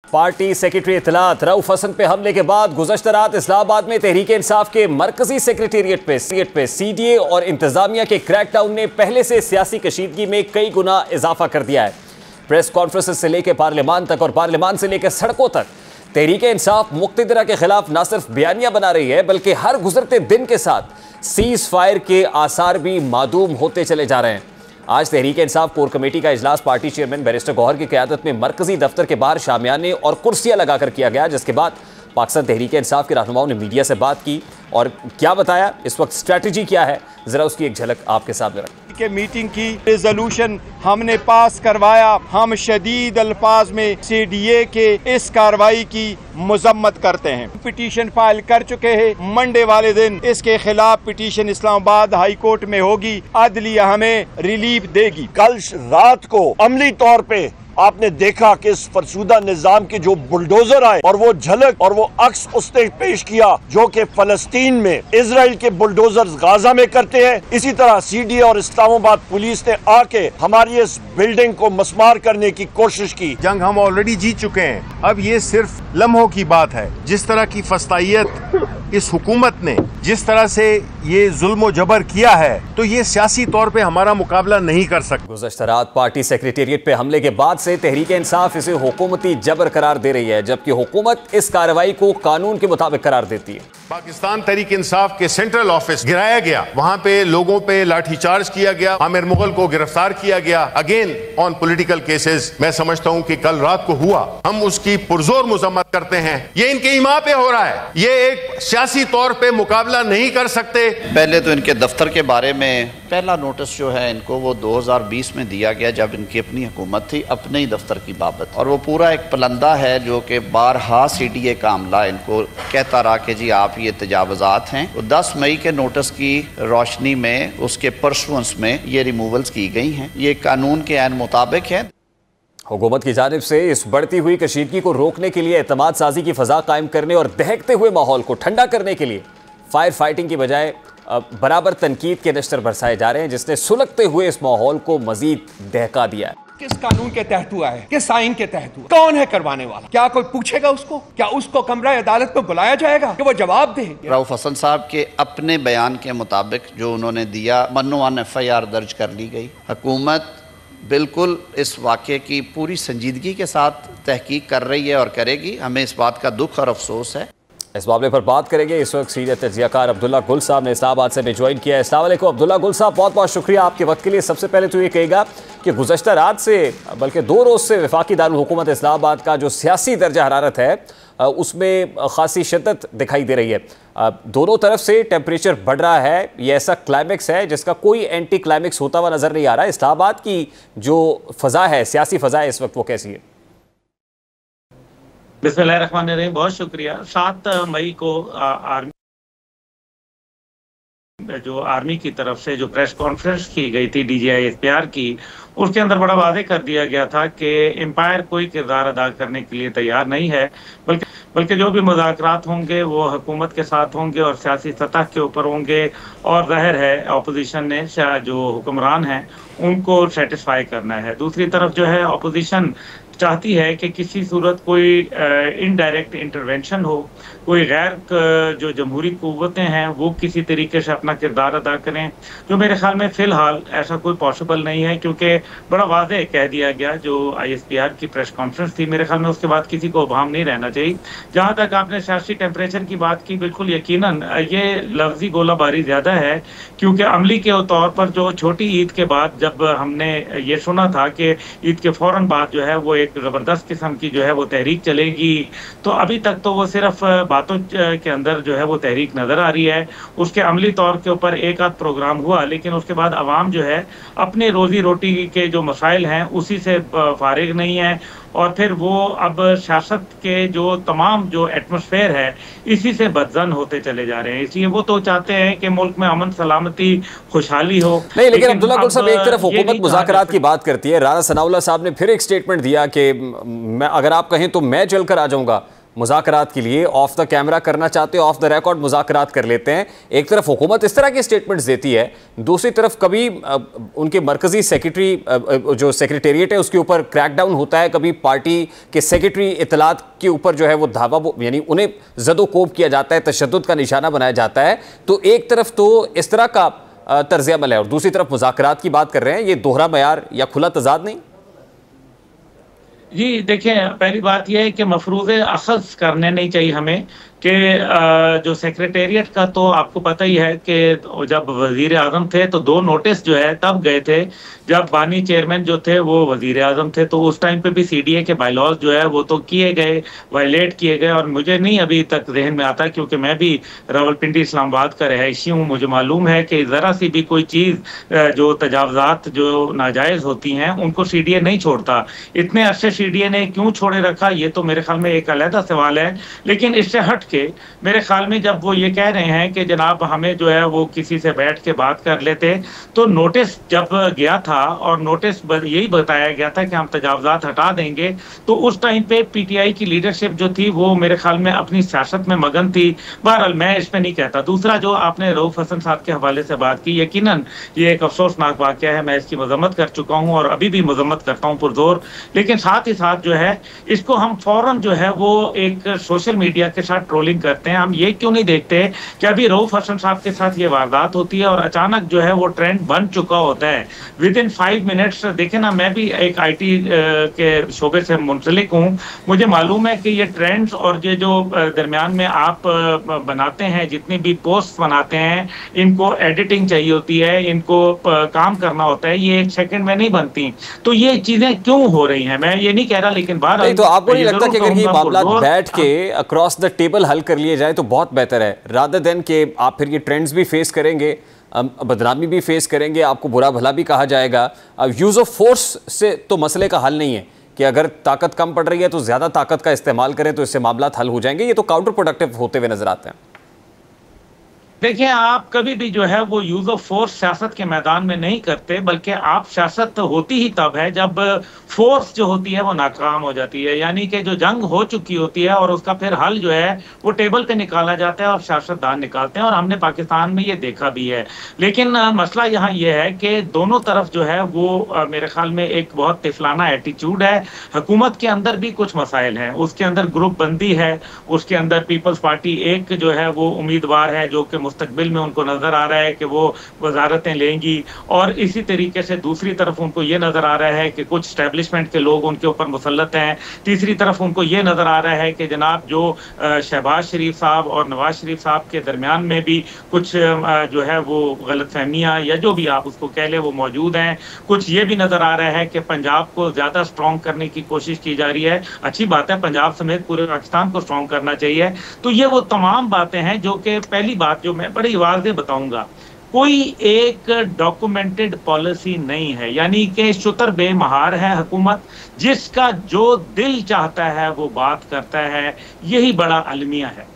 Party secretary इत्तलात Rauf Hasan पे हमले के बाद गुज़श्ता रात इस्लामाबाद में तहरीक इंसाफ के मरकजी सेक्रेटेरिएट पे सीडीए और इंतजामिया के क्रैकडाउन ने पहले से सियासी कशीदगी में कई गुना इजाफा कर दिया है। प्रेस कॉन्फ्रेंस से लेकर पार्लियामान तक और पार्लियामान से लेकर सड़कों तक तहरीक इंसाफ मुक़्तदरा के खिलाफ न सिर्फ बयानियां बना रही है बल्कि हर गुजरते दिन के साथ सीज फायर के आसार भी मादूम होते चले जा रहे हैं। आज तहरीक इंसाफ कोर कमेटी का इजलास पार्टी चेयरमैन बैरिस्टर गौहर की क़यादत में मरकजी दफ्तर के बाहर शामियाने और कुर्सियां लगाकर किया गया, जिसके बाद पाकिस्तान तहरीक इंसाफ के रहनुमाओं ने मीडिया से बात की और क्या बताया, इस वक्त स्ट्रैटेजी क्या है, जरा उसकी एक झलक आपके सामने रखें। के मीटिंग की रेजोल्यूशन हमने पास करवाया। हम शदीद अल्फाज में सीडीए के इस कार्रवाई की मजम्मत करते हैं। पिटीशन फाइल कर चुके हैं। मंडे वाले दिन इसके खिलाफ पिटीशन इस्लामाबाद हाई कोर्ट में होगी। अदलिया हमें रिलीफ देगी। कल रात को अमली तौर पे आपने देखा कि इस फरसूदा निजाम के जो बुलडोजर आए और वो झलक और वो अक्स उसने पेश किया जो कि फलस्तीन में इजराइल के बुलडोजर गाजा में करते हैं। इसी तरह सीडीए और इस्लामाबाद पुलिस ने आके हमारी इस बिल्डिंग को मस्मार करने की कोशिश की। जंग हम ऑलरेडी जीत चुके हैं, अब ये सिर्फ लम्हों की बात है। जिस तरह की फस्तायत इस हुकूमत ने जिस तरह से ये जुल्म जबर किया है तो ये सियासी तौर पे हमारा मुकाबला नहीं कर सकता। गुज़श्ता रात पार्टी सेक्रेटेरिएट पे हमले के बाद से तहरीक इंसाफ इसे हुकूमती जबर करार दे रही है, जबकि हुकूमत इस कार्रवाई को कानून के मुताबिक करार देती है। पाकिस्तान तहरीक इंसाफ के सेंट्रल ऑफिस गिराया गया, वहां पे लोगों पे लाठीचार्ज किया गया, आमिर मुगल को गिरफ्तार किया गया अगेन ऑन पॉलिटिकल केसेस। मैं समझता हूं कि कल रात को हुआ, हम उसकी पुरजोर मजम्मत करते हैं। ये इनके ईमा पे हो रहा है, ये एक सियासी तौर पे मुकाबला नहीं कर सकते। पहले तो इनके दफ्तर के बारे में पहला नोटिस जो है इनको वो 2020 में दिया गया जब इनकी अपनी हुकूमत थी, अपने ही दफ्तर की बाबत, और वो पूरा एक पलंदा है जो कि बारहा सीडीए का अमला इनको कहता रहा कि जी आप ये तजावजात हैं। तो 10 मई के नोटिस की रोशनी में उसके परसुएंस में ये रिमूवल्स की गई हैं। ये कानून के ऐन मुताबिक है। हुकूमत की जानिब से इस बढ़ती हुई कशीदगी को रोकने के लिए एतमाद साजी की फजा कायम करने और दहकते हुए माहौल को ठंडा करने के लिए फायर फाइटिंग की बजाय बराबर तनकीद के नश्तर बरसाए जा रहे हैं, जिसने सुलगते हुए इस माहौल को मजीद दहका दिया है। किस कानून के तहत हुआ है, किस आइन के तहत हुआ, कौन है करवाने वाला, क्या कोई पूछेगा उसको, क्या उसको कमरा अदालत में बुलाया जाएगा कि वो जवाब दे? रऊफ हसन साहब के अपने बयान के मुताबिक जो उन्होंने दिया, मन्नोआन FIR दर्ज कर ली गई। हुकूमत बिल्कुल इस वाक़े की पूरी संजीदगी के साथ तहकीक कर रही है और करेगी। हमें इस बात का दुख और अफसोस है। इस मामले पर बात करेंगे। इस वक्त सीनियर तज्ज़ियाकार अब्दुल्ला गुल साहब ने इस्लामाबाद से ज्वाइन किया है। अस्सलाम वालेकुम अब्दुल्ला गुल साहब, बहुत बहुत शुक्रिया आपके वक्त के लिए। सबसे पहले तो ये कहेगा कि गुज़श्ता रात से बल्कि 2 रोज़ से वफाकी दारुल हुकूमत इस्लामाबाद का जो सियासी दर्जा हरारत है उसमें खासी शिद्दत दिखाई दे रही है। दोनों तरफ से टेम्परेचर बढ़ रहा है। ये ऐसा क्लाइमेक्स है जिसका कोई एंटी क्लाइमेक्स होता हुआ नज़र नहीं आ रहा है। इस्लामाबाद की जो फ़ज़ा है, सियासी फ़ज़ा है, इस वक्त वो कैसी है? बिस्मिल्लाहिर्रहमानिर्रहीम, बहुत शुक्रिया। 7 मई को आर्मी की तरफ से जो प्रेस कॉन्फ्रेंस की गई थी DGI SPR की, उसके अंदर बड़ा वादे कर दिया गया था कि एम्पायर कोई किरदार अदा करने के लिए तैयार नहीं है, बल्कि जो भी मुज़ाकरात होंगे वो हुकूमत के साथ होंगे और सियासी सतह के ऊपर होंगे। और जाहिर है अपोजिशन ने जो हुक्मरान हैं उनको सेटिस्फाई करना है। दूसरी तरफ जो है अपोजिशन चाहती है कि किसी सूरत कोई इनडायरेक्ट इंटरवेंशन हो, कोई गैर जो जमहूरी कुव्वतें हैं वो किसी तरीके से अपना किरदार अदा करें, जो मेरे ख्याल में फ़िलहाल ऐसा कोई पॉसिबल नहीं है, क्योंकि बड़ा वाज़ेह कह दिया गया जो ISPR की प्रेस कॉन्फ्रेंस थी। मेरे ख्याल में उसके बाद किसी को अभाम नहीं रहना चाहिए। जहाँ तक आपने सियासी टेम्परेचर की बात की, बिल्कुल यकीनन ये लफ्जी गोलाबारी ज़्यादा है, क्योंकि अमली के तौर पर जो छोटी ईद के बाद जब हमने ये सुना था कि ईद के फ़ौरन बाद जो है वो एक ज़बरदस्त किस्म की जो है वो तहरीक चलेगी, तो अभी तक तो वो सिर्फ बातों के अंदर जो है वो तहरीक नज़र आ रही है। उसके अमली तौर के ऊपर एक आध प्रोग्राम हुआ, लेकिन उसके बाद अवाम जो है अपने रोज़ी रोटी के जो मसाइल हैं उसी से फारिग नहीं है, और फिर वो अब सियासत के जो तमाम जो एटमॉस्फेयर है इसी से बदजन होते चले जा रहे हैं। इसलिए वो तो चाहते हैं कि मुल्क में अमन सलामती खुशहाली हो। नहीं, लेकिन अब्दुल्ला गुल साहब, एक तरफ हुकूमत मुज़ाकरात की बात करती है, राना सनाउल्लाह साहब ने फिर एक स्टेटमेंट दिया कि मैं, अगर आप कहें तो मैं चल कर आ जाऊंगा मुज़ाकरात के लिए ऑफ द कैमरा करना चाहते हो, ऑफ द रिकॉर्ड मुज़ाकरात कर लेते हैं। एक तरफ हुकूमत इस तरह के स्टेटमेंट्स देती है, दूसरी तरफ कभी उनके मरकज़ी सेक्रेटरी जो सेक्रेटेरिएट है उसके ऊपर क्रैकडाउन होता है, कभी पार्टी के सेक्रेटरी इत्तलात के ऊपर जो है वो धावा, यानी उन्हें ज़दोकोब किया जाता है, तशद्दुद का निशाना बनाया जाता है। तो एक तरफ तो इस तरह का तर्ज़ अमल है और दूसरी तरफ मुज़ाकरात की बात कर रहे हैं। ये दोहरा मयार या खुला तज़ाद नहीं? जी देखिए, पहली बात यह है कि मफरूज़े अख़ज़ करने नहीं चाहिए हमें कि जो सेक्रेटेरिएट का तो आपको पता ही है कि जब वज़ीर आज़म थे तो 2 नोटिस जो है तब गए थे जब बानी चेयरमैन जो थे वो वज़ीर आज़म थे, तो उस टाइम पे भी CDA के बायलॉज जो है वो तो किए गए, वायलेट किए गए। और मुझे नहीं अभी तक जहन में आता क्योंकि मैं भी रावलपिंडी इस्लामाबाद का रहायशी हूँ, मुझे मालूम है कि ज़रा सी भी कोई चीज़ जो तजावज़ात जो नाजायज़ होती हैं उनको CDA नहीं छोड़ता। इतने अरसे CDA ने क्यों छोड़े रखा, ये तो मेरे ख्याल में एक अलग सवाल है। लेकिन इससे हट के मेरे ख्याल में जब वो ये कह रहे हैं कि जनाब हमें जो है वो किसी से बैठ के बात कर लेते, तो नोटिस जब गया था और नोटिस यही बताया गया था कि हम तजावज़ात हटा देंगे, तो उस टाइम पे PTI की लीडरशिप जो थी वो मेरे ख्याल में अपनी सियासत में मगन थी। बहरहाल मैं इसमें नहीं कहता। दूसरा जो आपने रऊफ हसन साहब के हवाले से बात की, यकीनन ये एक अफसोसनाक वाक़या है, मैं इसकी मजम्मत कर चुका हूँ और अभी भी मजम्मत करता हूँ पुरजोर। लेकिन साथ ही साथ जो है इसको हम फौरन जो है वो एक सोशल मीडिया के साथ ट्रोलिंग करते हैं। हम ये क्यों नहीं देखते कि अभी रऊफ हसन साहब के साथ ये वारदात होती है और अचानक जो है वो ट्रेंड बन चुका होता है विद इन 5 मिनट्स। देखें ना, मैं भी एक IT के शोबे से मुंसलिक हूँ, मुझे मालूम है कि ये ट्रेंड्स और ये जो दरमियान में आप बनाते हैं, जितनी भी पोस्ट बनाते हैं, इनको एडिटिंग चाहिए होती है, इनको काम करना होता है, ये 1 सेकंड में नहीं बनती। तो ये चीजें क्यों हो रही हैं मैं ये नहीं कह रहा, लेकिन बाहर तो आपको नहीं लगता कि अगर ये मामला बैठ के अक्रॉस द टेबल हल कर लिए जाए तो बहुत बेहतर है, रादर देन कि आप फिर ये ट्रेंड्स भी फेस करेंगे, बदनामी भी फेस करेंगे, आपको बुरा भला भी कहा जाएगा। अब यूज़ ऑफ फोर्स से तो मसले का हल नहीं है कि अगर ताकत कम पड़ रही है तो ज़्यादा ताकत का इस्तेमाल करें तो इससे मामला हल हो जाएंगे। ये तो काउंटर प्रोडक्टिव होते हुए नजर आते हैं। देखिए, आप कभी भी जो है वो यूज ऑफ फोर्स सियासत के मैदान में नहीं करते, बल्कि आप सियासत होती ही तब है जब फोर्स जो होती है वो नाकाम हो जाती है, यानी कि जो जंग हो चुकी होती है और उसका फिर हल जो है वो टेबल पे निकाला जाता है और सियासतदान निकालते हैं, और हमने पाकिस्तान में ये देखा भी है। लेकिन मसला यहाँ ये है कि दोनों तरफ जो है वो मेरे ख्याल में एक बहुत तिफलाना एटीट्यूड है। हुकूमत के अंदर भी कुछ मसाइल हैं, उसके अंदर ग्रुप बंदी है, उसके अंदर पीपल्स पार्टी एक जो है वो उम्मीदवार है जो कि मुस्तकबिल में उनको नजर आ रहा है कि वो वजारतें लेंगी, और इसी तरीके से दूसरी तरफ उनको ये नजर आ रहा है कि कुछ स्टैब्लिशमेंट के लोग उनके ऊपर मुसल्लत हैं। तीसरी तरफ उनको ये नजर आ रहा है कि जनाब जो शहबाज शरीफ साहब और नवाज शरीफ साहब के दरमियान में भी कुछ जो है वो गलतफहमियां या जो भी आप उसको कह ले वो मौजूद हैं। कुछ ये भी नजर आ रहा है कि पंजाब को ज्यादा स्ट्रॉन्ग करने की कोशिश की जा रही है। अच्छी बात है, पंजाब समेत पूरे पाकिस्तान को स्ट्रॉन्ग करना चाहिए। तो ये वो तमाम बातें हैं जो कि पहली बात जो मैं बड़ी वाज़ेह बताऊंगा, कोई एक डॉक्यूमेंटेड पॉलिसी नहीं है, यानी कि शुतर बेमहार है हुकूमत, जिसका जो दिल चाहता है वो बात करता है, यही बड़ा अलमिया है।